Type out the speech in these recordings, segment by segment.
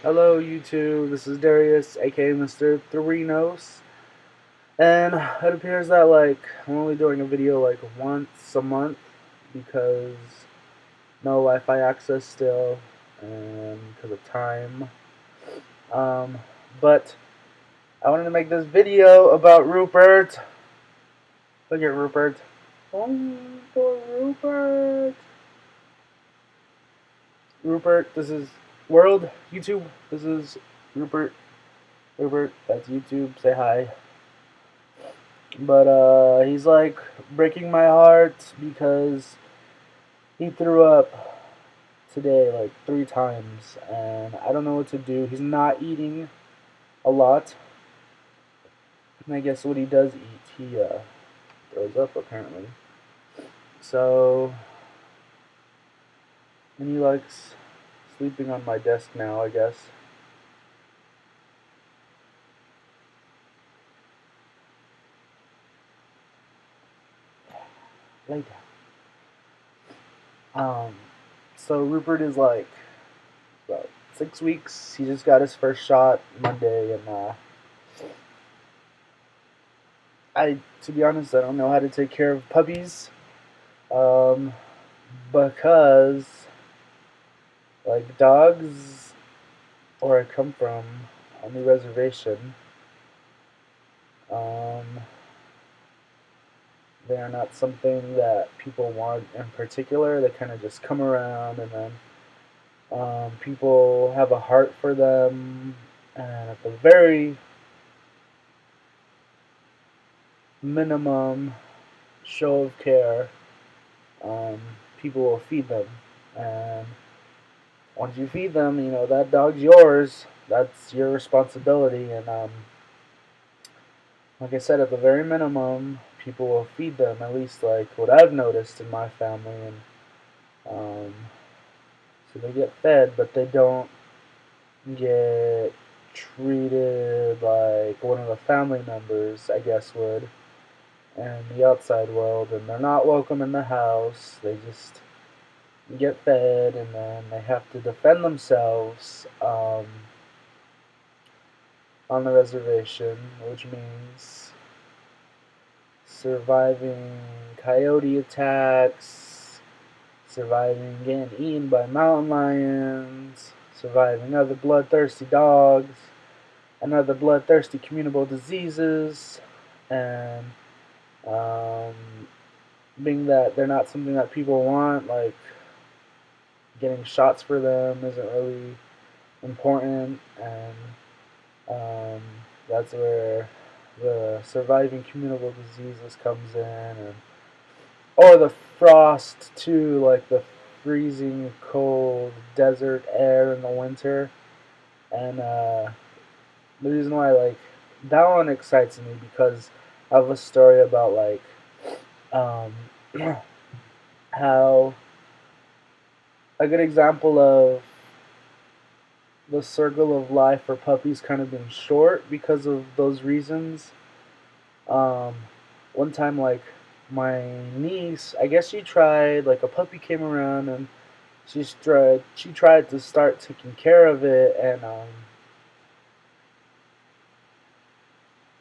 Hello YouTube, this is Darius, aka Mr. Threenos, and it appears that I'm only doing a video once a month because no Wi-Fi access still and because of time. Um, but I wanted to make this video about Rupert. Look at Rupert. Oh, poor Rupert. Rupert, this is World YouTube. This is Rupert. Rupert, that's YouTube. Say hi. But he's breaking my heart because he threw up today like 3 times, and I don't know what to do. He's not eating a lot, and I guess what he does eat, he throws up apparently. So, and he likes sleeping on my desk now, I guess. Lay down. So Rupert is about 6 weeks. He just got his first shot Monday, and to be honest, I don't know how to take care of puppies, um, because dogs, where I come from on the reservation, um, they are not something that people want in particular. They kind of just come around, and then people have a heart for them, and at the very minimum show of care, um, people will feed them. And once you feed them, you know that dog's yours. That's your responsibility. And like I said, at the very minimum, people will feed them. At least like what I've noticed in my family, and um, so they get fed, but they don't get treated like one of the family members, I guess, would in the outside world. And they're not welcome in the house. They just get fed, and then they have to defend themselves on the reservation, which means surviving coyote attacks, surviving getting eaten by mountain lions, surviving other bloodthirsty dogs, and other bloodthirsty communicable diseases, and um, being that they're not something that people want, like getting shots for them isn't really important, and um, that's where the surviving communicable diseases comes in, and or the frost too, like the freezing cold desert air in the winter. And the reason why that one excites me because I have a story about um, how a good example of the circle of life for puppies kind of being short because of those reasons. Um, One time, my niece, I guess she tried, a puppy came around, and she tried to start taking care of it, and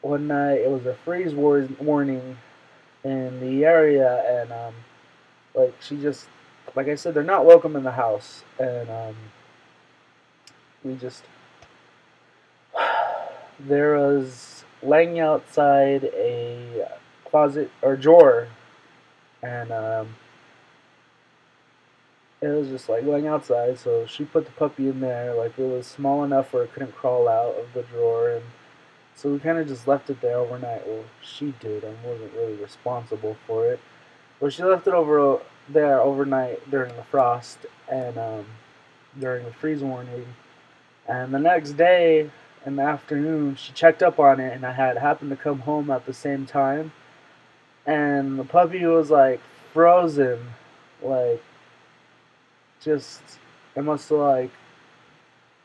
one night it was a freeze warning in the area, and she just, like I said, they're not welcome in the house, and we just there was laying outside a closet or drawer, and it was just laying outside. So she put the puppy in there. Like it was small enough where it couldn't crawl out of the drawer, and so we kind of just left it there overnight. Well, she did, and wasn't really responsible for it. But she left it over there overnight during the frost and during the freeze warning. And the next day in the afternoon, she checked up on it, and I had happened to come home at the same time. And the puppy was frozen, like just it must have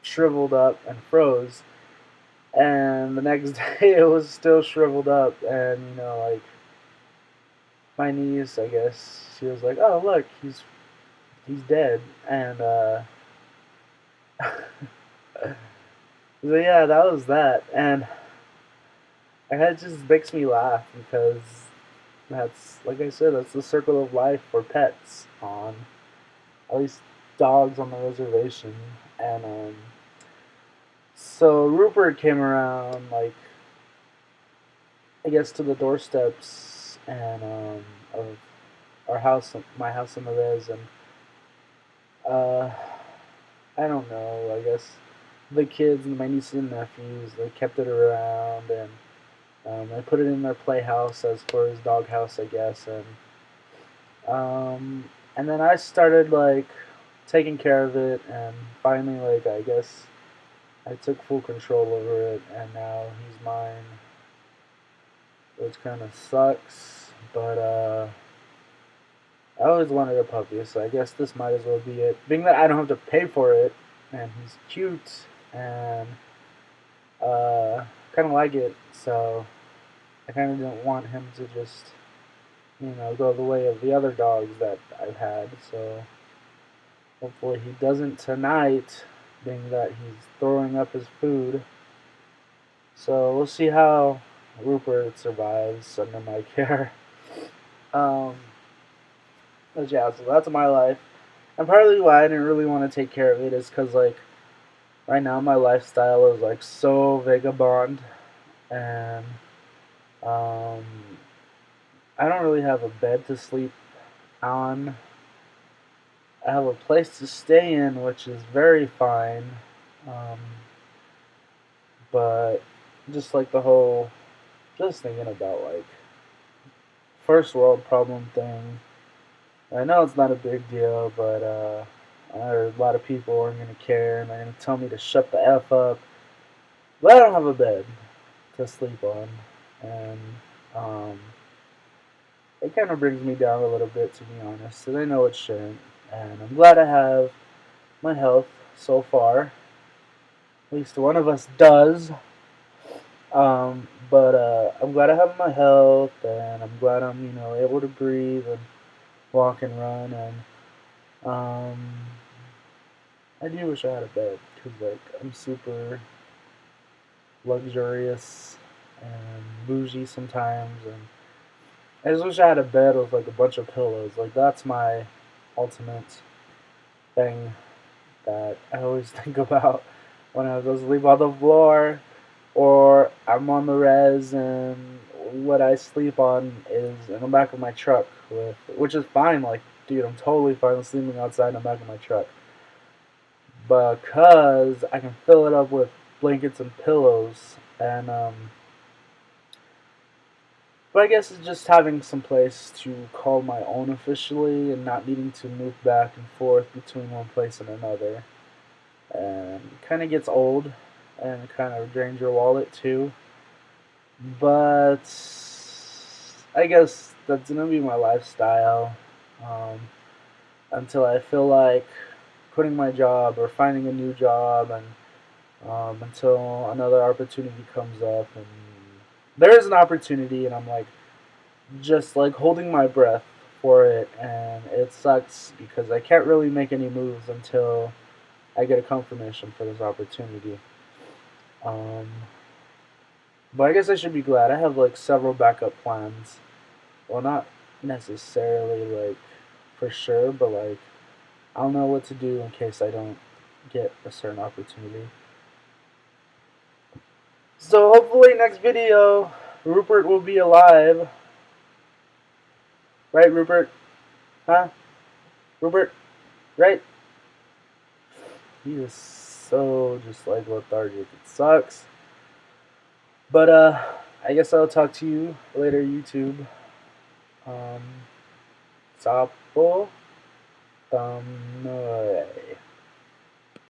shriveled up and froze. And the next day, it was still shriveled up, and my niece, I guess, she was like, "Oh, look, he's dead," and So yeah, that was that, and it just makes me laugh because that's, like I said, that's the circle of life for pets on, at least dogs on the reservation. And so Rupert came around, like, I guess to the doorsteps and of our house, my house in the res, and uh, I don't know. I guess the kids and my nieces and nephews, they kept it around, and I put it in their playhouse as for his doghouse, I guess, um, and then I started like taking care of it, and finally, like, I guess I took full control over it, and now he's mine, which kind of sucks. But I always wanted a puppy, so I guess this might as well be it. Being that I don't have to pay for it, and he's cute, and kind of like it, so I kind of didn't want him to just, go the way of the other dogs that I've had. So hopefully he doesn't tonight, being that he's throwing up his food. So we'll see how Rupert survives under my care. Um, but yeah, so that's my life. And partly why I didn't really want to take care of it is because, like, right now my lifestyle is, like, so vagabond. And um, I don't really have a bed to sleep on. I have a place to stay in, which is very fine. Um, but just like the whole, just thinking about, like, first world problem thing. I know it's not a big deal, but a lot of people aren't going to care, and they're going to tell me to shut the F up. But I don't have a bed to sleep on, and um, it kind of brings me down a little bit, to be honest. And I know it shouldn't, and I'm glad I have my health so far. At least one of us does. But I'm glad I have my health, and I'm glad I'm, able to breathe and walk and run, and um, I do wish I had a bed because, like, I'm super luxurious and bougie sometimes, and I just wish I had a bed with, like, a bunch of pillows. Like, that's my ultimate thing that I always think about when I go sleep on the floor, or I'm on the res, and what I sleep on is in the back of my truck, which is fine. Like, dude, I'm totally fine with sleeping outside in the back of my truck because I can fill it up with blankets and pillows, and but I guess it's just having some place to call my own officially, and not needing to move back and forth between one place and another. And kind of gets old, and kind of drains your wallet too. But I guess that's gonna be my lifestyle um, until I feel like quitting my job or finding a new job, and until another opportunity comes up. And there is an opportunity, and I'm like just like holding my breath for it, and it sucks because I can't really make any moves until I get a confirmation for this opportunity. Um, but I guess I should be glad. I have, like, several backup plans. Well, not necessarily, like, for sure, but, like, I'll know what to do in case I don't get a certain opportunity. So hopefully next video, Rupert will be alive. Right, Rupert? Huh? Rupert? Right? He is so just, like, lethargic. It sucks. But I guess I'll talk to you later, YouTube. Um, Sapo Tamoy.